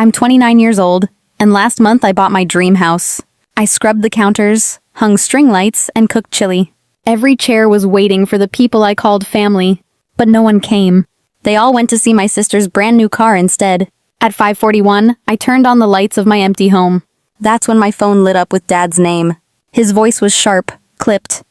I'm 29 years old, and last month I bought my dream house. I scrubbed the counters, hung string lights, and cooked chili. Every chair was waiting for the people I called family, but no one came. They all went to see my sister's brand new car instead. At 5:41, I turned on the lights of my empty home. That's when my phone lit up with Dad's name. His voice was sharp, clipped.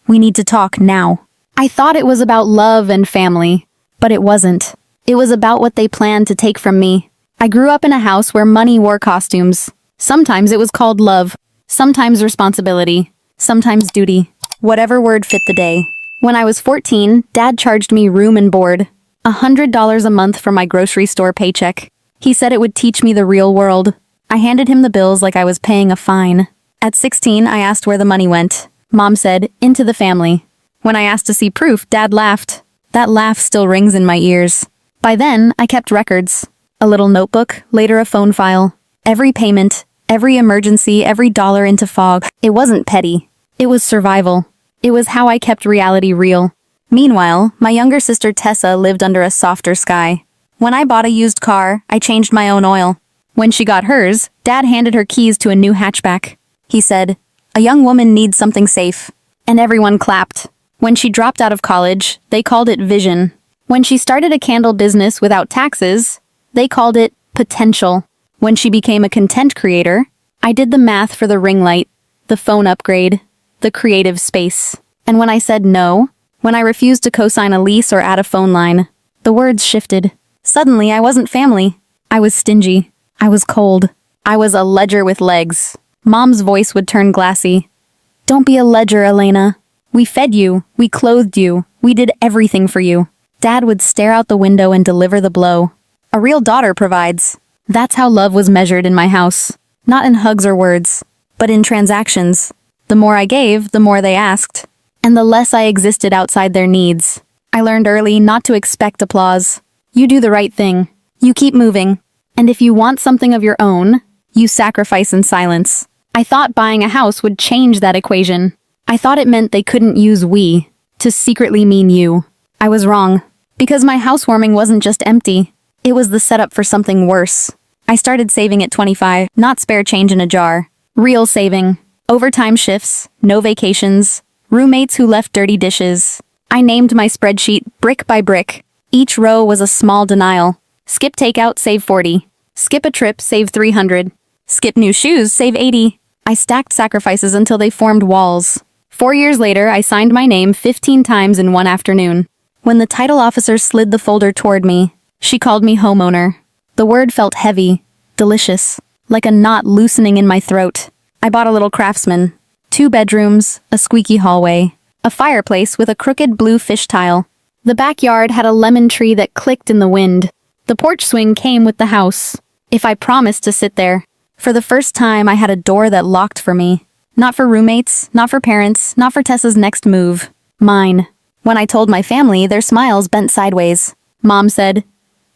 "We need to talk now." I thought it was about love and family, but it wasn't. It was about what they planned to take from me. I grew up in a house where money wore costumes. Sometimes it was called love, sometimes responsibility, sometimes duty. Whatever word fit the day. When I was 14, Dad charged me room and board. $100 a month for my grocery store paycheck. He said it would teach me the real world. I handed him the bills like I was paying a fine. At 16, I asked where the money went. Mom said, "Into the family." When I asked to see proof, Dad laughed. That laugh still rings in my ears. By then, I kept records. A little notebook, later a phone file. Every payment, every emergency, every dollar into fog. It wasn't petty. It was survival. It was how I kept reality real. Meanwhile, my younger sister Tessa lived under a softer sky. When I bought a used car, I changed my own oil. When she got hers, Dad handed her keys to a new hatchback. He said, "A young woman needs something safe." And everyone clapped. When she dropped out of college, they called it vision. When she started a candle business without taxes, they called it potential. When she became a content creator, I did the math for the ring light, the phone upgrade, the creative space. And when I said no, when I refused to co-sign a lease or add a phone line, the words shifted. Suddenly, I wasn't family. I was stingy. I was cold. I was a ledger with legs. Mom's voice would turn glassy. "Don't be a ledger, Elena. We fed you. We clothed you. We did everything for you." Dad would stare out the window and deliver the blow. A real daughter provides. That's how love was measured in my house. Not in hugs or words, but in transactions. The more I gave, the more they asked. And the less I existed outside their needs. I learned early not to expect applause. You do the right thing. You keep moving. And if you want something of your own, you sacrifice in silence. I thought buying a house would change that equation. I thought it meant they couldn't use "we" to secretly mean you. I was wrong. Because my housewarming wasn't just empty. It was the setup for something worse. I started saving at 25, not spare change in a jar. Real saving. Overtime shifts, no vacations, roommates who left dirty dishes. I named my spreadsheet brick by brick. Each row was a small denial. Skip takeout, save 40. Skip a trip, save 300. Skip new shoes, save 80. I stacked sacrifices until they formed walls. 4 years later, I signed my name 15 times in one afternoon. When the title officer slid the folder toward me, she called me homeowner. The word felt heavy, delicious, like a knot loosening in my throat. I bought a little Craftsman. 2 bedrooms, a squeaky hallway, a fireplace with a crooked blue fish tile. The backyard had a lemon tree that clicked in the wind. The porch swing came with the house. If I promised to sit there. For the first time, I had a door that locked for me. Not for roommates, not for parents, not for Tessa's next move. Mine. When I told my family, their smiles bent sideways. Mom said,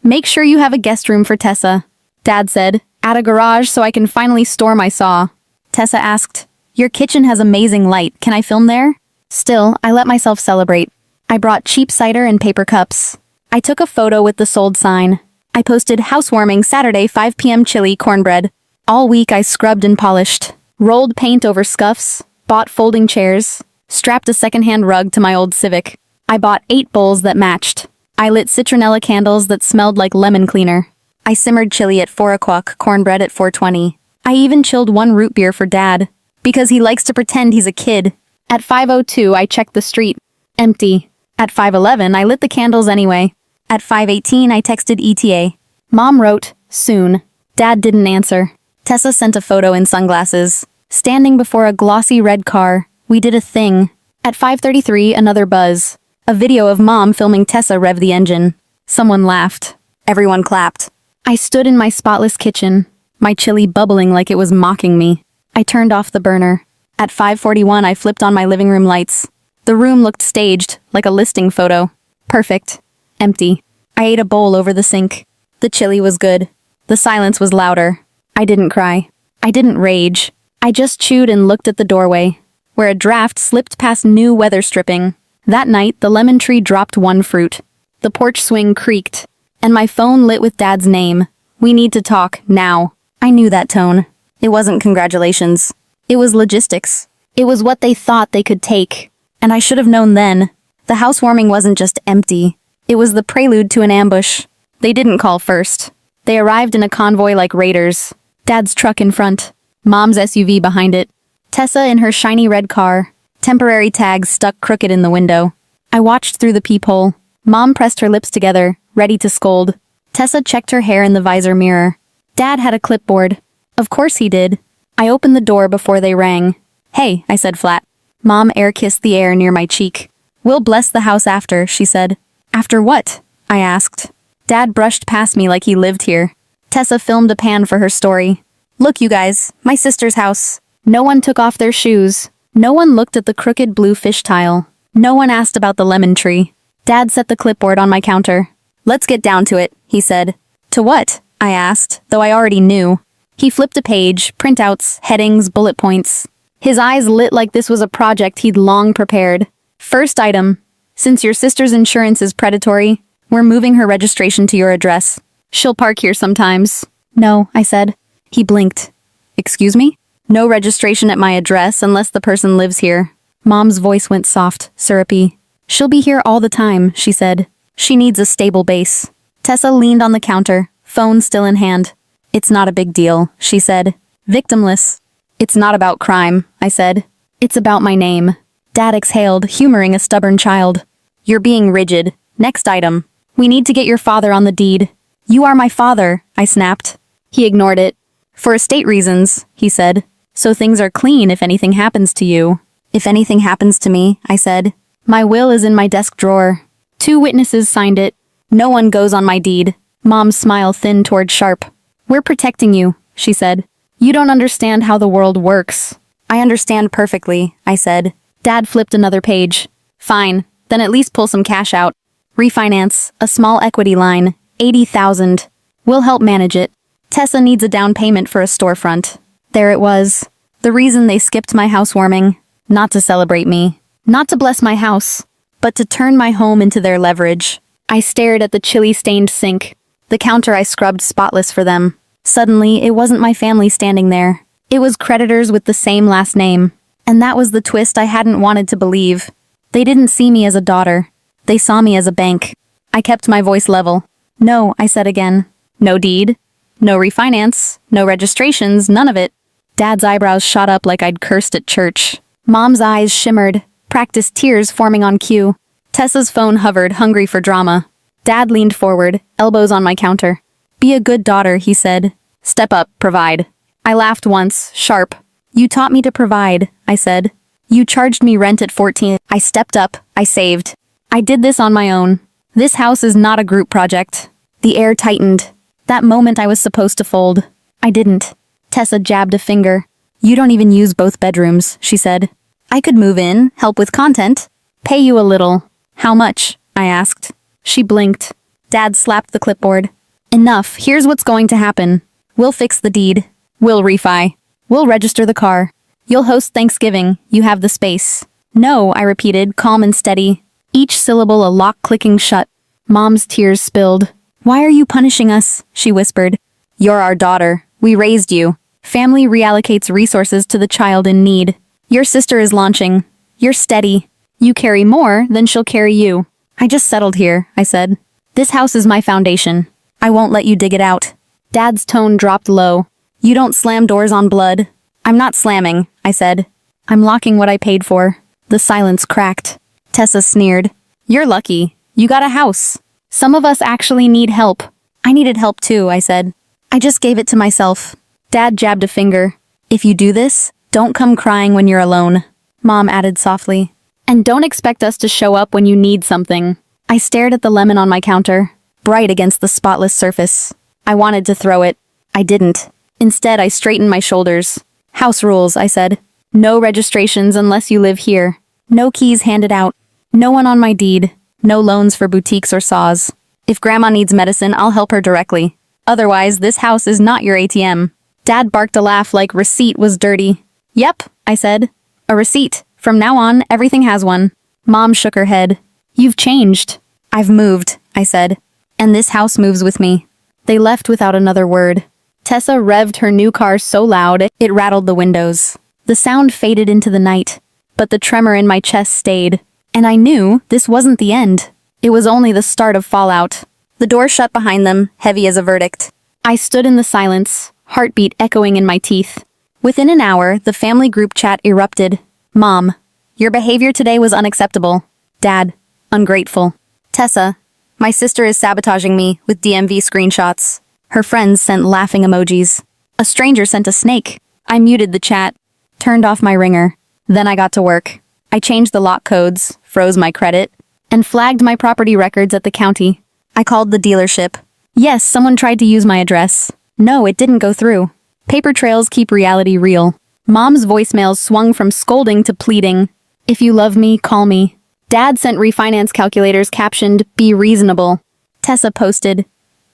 "Make sure you have a guest room for Tessa." Dad said, "Add a garage so I can finally store my saw." Tessa asked, "Your kitchen has amazing light. Can I film there?" Still, I let myself celebrate. I brought cheap cider and paper cups. I took a photo with the sold sign. I posted housewarming Saturday 5 p.m. chili cornbread. All week I scrubbed and polished. Rolled paint over scuffs. Bought folding chairs. Strapped a secondhand rug to my old Civic. I bought 8 bowls that matched. I lit citronella candles that smelled like lemon cleaner. I simmered chili at 4 o'clock, cornbread at 4:20. I even chilled 1 root beer for Dad, because he likes to pretend he's a kid. At 5:02, I checked the street. Empty. At 5:11, I lit the candles anyway. At 5:18, I texted ETA. Mom wrote, "Soon." Dad didn't answer. Tessa sent a photo in sunglasses. Standing before a glossy red car, we did a thing. At 5:33, another buzz. A video of Mom filming Tessa rev the engine. Someone laughed. Everyone clapped. I stood in my spotless kitchen, my chili bubbling like it was mocking me. I turned off the burner. At 5:41, I flipped on my living room lights. The room looked staged, like a listing photo. Perfect. Empty. I ate a bowl over the sink. The chili was good. The silence was louder. I didn't cry. I didn't rage. I just chewed and looked at the doorway, where a draft slipped past new weather stripping. That night, the lemon tree dropped 1 fruit. The porch swing creaked, and my phone lit with Dad's name. We need to talk, now. I knew that tone. It wasn't congratulations. It was logistics. It was what they thought they could take. And I should have known then. The housewarming wasn't just empty. It was the prelude to an ambush. They didn't call first. They arrived in a convoy like raiders. Dad's truck in front. Mom's SUV behind it. Tessa in her shiny red car. Temporary tags stuck crooked in the window. I watched through the peephole. Mom pressed her lips together, ready to scold. Tessa checked her hair in the visor mirror. Dad had a clipboard. Of course he did. I opened the door before they rang. Hey, I said flat. Mom air-kissed the air near my cheek. We'll bless the house after, she said. After what? I asked. Dad brushed past me like he lived here. Tessa filmed a pan for her story. Look, you guys, my sister's house. No one took off their shoes. No one looked at the crooked blue fish tile. No one asked about the lemon tree. Dad set the clipboard on my counter. Let's get down to it, he said. To what? I asked, though I already knew. He flipped a page, printouts, headings, bullet points. His eyes lit like this was a project he'd long prepared. First item. Since your sister's insurance is predatory, we're moving her registration to your address. She'll park here sometimes. No, I said. He blinked. Excuse me? No registration at my address unless the person lives here. Mom's voice went soft, syrupy. She'll be here all the time, she said. She needs a stable base. Tessa leaned on the counter, phone still in hand. It's not a big deal, she said. Victimless. It's not about crime, I said. It's about my name. Dad exhaled, humoring a stubborn child. You're being rigid. Next item. We need to get your father on the deed. You are my father, I snapped. He ignored it. For estate reasons, he said. So things are clean if anything happens to you. If anything happens to me, I said. My will is in my desk drawer. 2 witnesses signed it. No one goes on my deed. Mom's smile thinned toward sharp. We're protecting you, she said. You don't understand how the world works. I understand perfectly, I said. Dad flipped another page. Fine, then at least pull some cash out. Refinance, a small equity line, $80,000. We'll help manage it. Tessa needs a down payment for a storefront. There it was. The reason they skipped my housewarming. Not to celebrate me. Not to bless my house. But to turn my home into their leverage. I stared at the chili-stained sink. The counter I scrubbed spotless for them. Suddenly, it wasn't my family standing there. It was creditors with the same last name. And that was the twist I hadn't wanted to believe. They didn't see me as a daughter. They saw me as a bank. I kept my voice level. No, I said again. No deed. No refinance. No registrations. None of it. Dad's eyebrows shot up like I'd cursed at church. Mom's eyes shimmered. Practiced tears forming on cue. Tessa's phone hovered, hungry for drama. Dad leaned forward, elbows on my counter. Be a good daughter, he said. Step up, provide. I laughed once, sharp. You taught me to provide, I said. You charged me rent at 14. I stepped up, I saved. I did this on my own. This house is not a group project. The air tightened. That moment I was supposed to fold. I didn't. Tessa jabbed a finger. You don't even use both bedrooms, she said. I could move in, help with content. Pay you a little. How much? I asked. She blinked. Dad slapped the clipboard. Enough, here's what's going to happen. We'll fix the deed. We'll refi. We'll register the car. You'll host Thanksgiving. You have the space. No, I repeated, calm and steady. Each syllable a lock clicking shut. Mom's tears spilled. Why are you punishing us? She whispered. You're our daughter. We raised you. Family reallocates resources to the child in need. Your sister is launching. You're steady. You carry more, then she'll carry you. I just settled here, I said. This house is my foundation. I won't let you dig it out. Dad's tone dropped low. You don't slam doors on blood. I'm not slamming, I said. I'm locking what I paid for. The silence cracked. Tessa sneered. You're lucky. You got a house. Some of us actually need help. I needed help too, I said. I just gave it to myself. Dad jabbed a finger. If you do this, don't come crying when you're alone. Mom added softly. And don't expect us to show up when you need something. I stared at the lemon on my counter, bright against the spotless surface. I wanted to throw it. I didn't. Instead, I straightened my shoulders. House rules, I said. No registrations unless you live here. No keys handed out. No one on my deed. No loans for boutiques or saws. If Grandma needs medicine, I'll help her directly. Otherwise, this house is not your ATM. Dad barked a laugh like receipt was dirty. Yep, I said. A receipt. From now on, everything has one. Mom shook her head. You've changed. I've moved, I said. And this house moves with me. They left without another word. Tessa revved her new car so loud, it rattled the windows. The sound faded into the night, but the tremor in my chest stayed. And I knew this wasn't the end. It was only the start of fallout. The door shut behind them, heavy as a verdict. I stood in the silence, heartbeat echoing in my teeth. Within an hour, the family group chat erupted. Mom, your behavior today was unacceptable. Dad, ungrateful. Tessa, my sister is sabotaging me with DMV screenshots. Her friends sent laughing emojis. A stranger sent a snake. I muted the chat, turned off my ringer. Then I got to work. I changed the lock codes, froze my credit, and flagged my property records at the county. I called the dealership. Yes, someone tried to use my address. No, it didn't go through. Paper trails keep reality real. Mom's voicemails swung from scolding to pleading. If you love me, call me. Dad sent refinance calculators captioned, "Be reasonable." Tessa posted,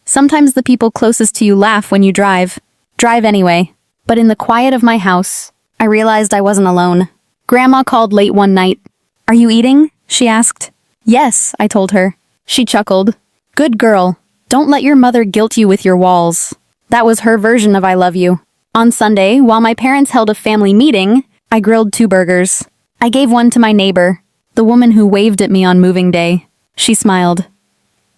"Sometimes the people closest to you laugh when you drive. Drive anyway." But in the quiet of my house, I realized I wasn't alone. Grandma called late one night. "Are you eating?" she asked. "Yes," I told her. She chuckled. "Good girl. Don't let your mother guilt you with your walls." That was her version of I love you. On Sunday, while my parents held a family meeting, I grilled 2 burgers. I gave one to my neighbor, the woman who waved at me on moving day. She smiled.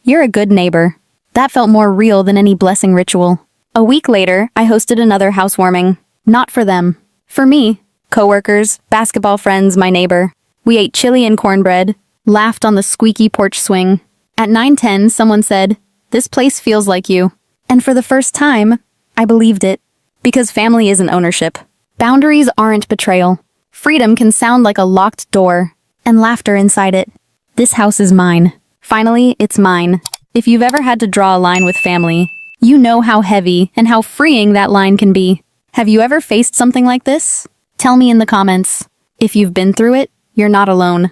"You're a good neighbor." That felt more real than any blessing ritual. A week later, I hosted another housewarming. Not for them. For me. Coworkers, basketball friends, my neighbor. We ate chili and cornbread, laughed on the squeaky porch swing. At 9:10, someone said, "This place feels like you." And for the first time, I believed it. Because family isn't ownership. Boundaries aren't betrayal. Freedom can sound like a locked door, and laughter inside it. This house is mine. Finally, it's mine. If you've ever had to draw a line with family, you know how heavy and how freeing that line can be. Have you ever faced something like this? Tell me in the comments. If you've been through it, you're not alone.